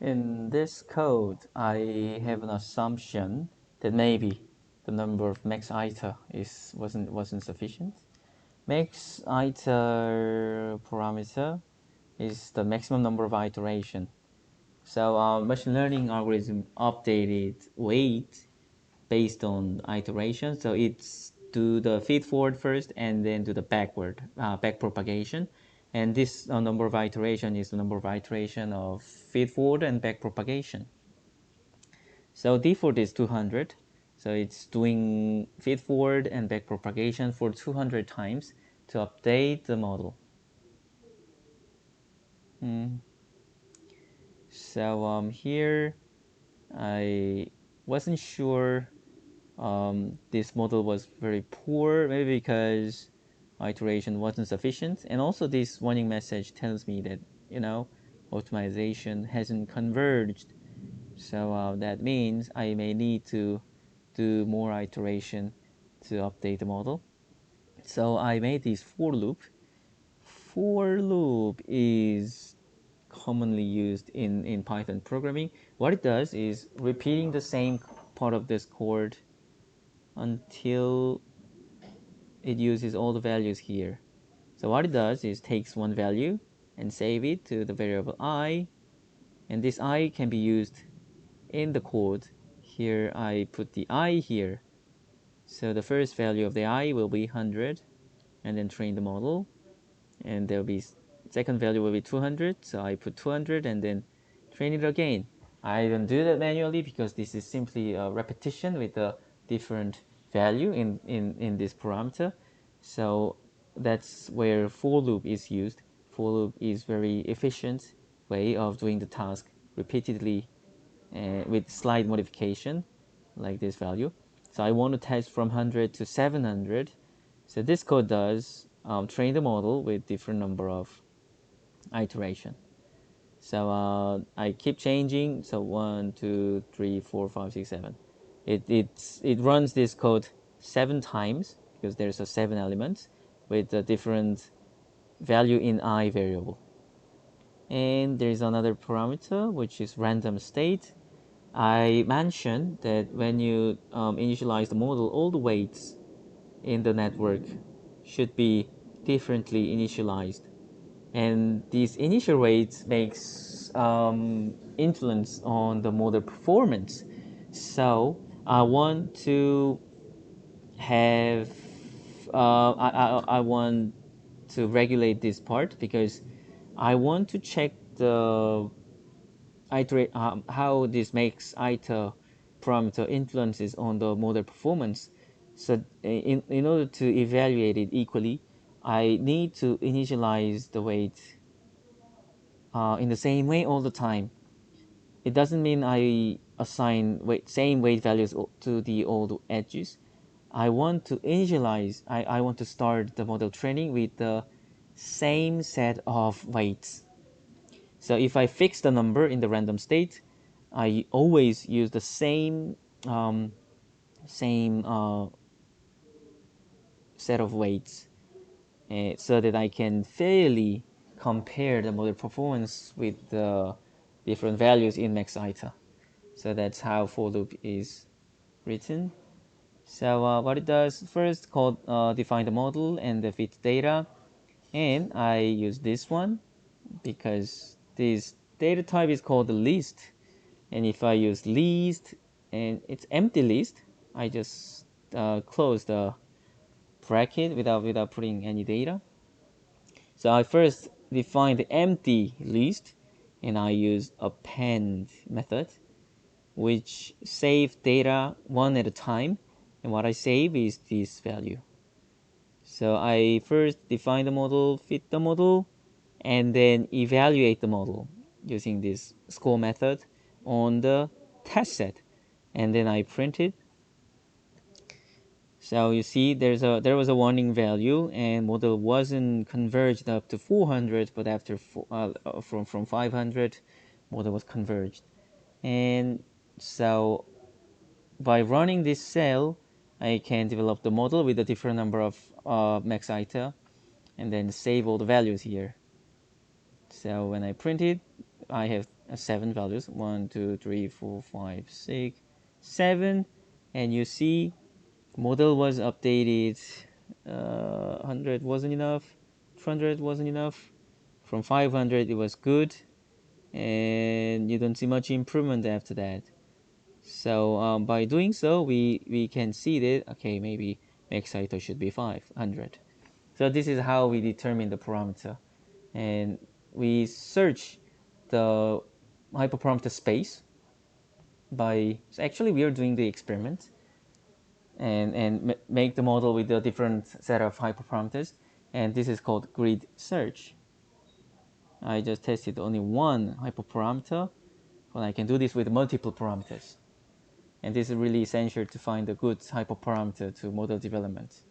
In this code, I have an assumption that maybe the number of max iter wasn't sufficient. Max iter parameter is the maximum number of iteration. So machine learning algorithm updated weight based on iteration. So it's do the feed forward first and then do the back propagation. And this number of iteration is the number of iteration of feed forward and back propagation. So default is 200. So it's doing feed forward and back propagation for 200 times to update the model. So here I wasn't sure this model was very poor, maybe because iteration wasn't sufficient. And also this warning message tells me that, optimization hasn't converged. So that means I may need to do more iteration to update the model. So I made this for loop. For loop is commonly used in Python programming. What it does is repeating the same part of this code until it uses all the values here. So what it does is takes one value and save it to the variable I, and this I can be used in the code. Here I put the I here. So the first value of the I will be 100, and then train the model, and there'll be second value will be 200, so I put 200 and then train it again. I don't do that manually because this is simply a repetition with a different value in this parameter. So that's where for loop is used. For loop is very efficient way of doing the task repeatedly with slight modification like this value. So I want to test from 100 to 700. So this code does train the model with different number of iteration. So I keep changing. So 1, 2, 3, 4, 5, 6, 7. It runs this code 7 times because there's a 7 elements with a different value in I variable. And there's another parameter which is random state. I mentioned that when you initialize the model, all the weights in the network should be differently initialized, and these initial weights makes influence on the model performance. So I want to have I want to regulate this part because I want to check the iterate how this makes iter parameter influences on the model performance. So in order to evaluate it equally, I need to initialize the weight in the same way all the time. It doesn't mean I assign same weight values to the old edges. I want to initialize, I want to start the model training with the same set of weights. So if I fix the number in the random state, I always use the um, same set of weights so that I can fairly compare the model performance with the different values in max iter. So that's how for loop is written. So what it does first, define the model and the fit data, and I use this one because this data type is called the list, and if I use list and it's empty list, I just close the bracket without putting any data. So I first define the empty list, and I use append method, which save data one at a time, and what I save is this value. So I first define the model, fit the model, and then evaluate the model using this score method on the test set, and then I print it. So you see there was a warning value, and model wasn't converged up to 400, but after from 500 model was converged. And so by running this cell, I can develop the model with a different number of max iter and then save all the values here. So when I print it, I have 7 values, 1, 2, 3, 4, 5, 6, 7, and you see model was updated. 100 wasn't enough, 200 wasn't enough, from 500 it was good, and you don't see much improvement after that. So by doing so, we can see that, okay, maybe max height should be 500. So this is how we determine the parameter. And we search the hyperparameter space by, so actually we are doing the experiment and make the model with a different set of hyperparameters. And this is called grid search. I just tested only one hyperparameter, but I can do this with multiple parameters. And this is really essential to find a good hyperparameter to model development.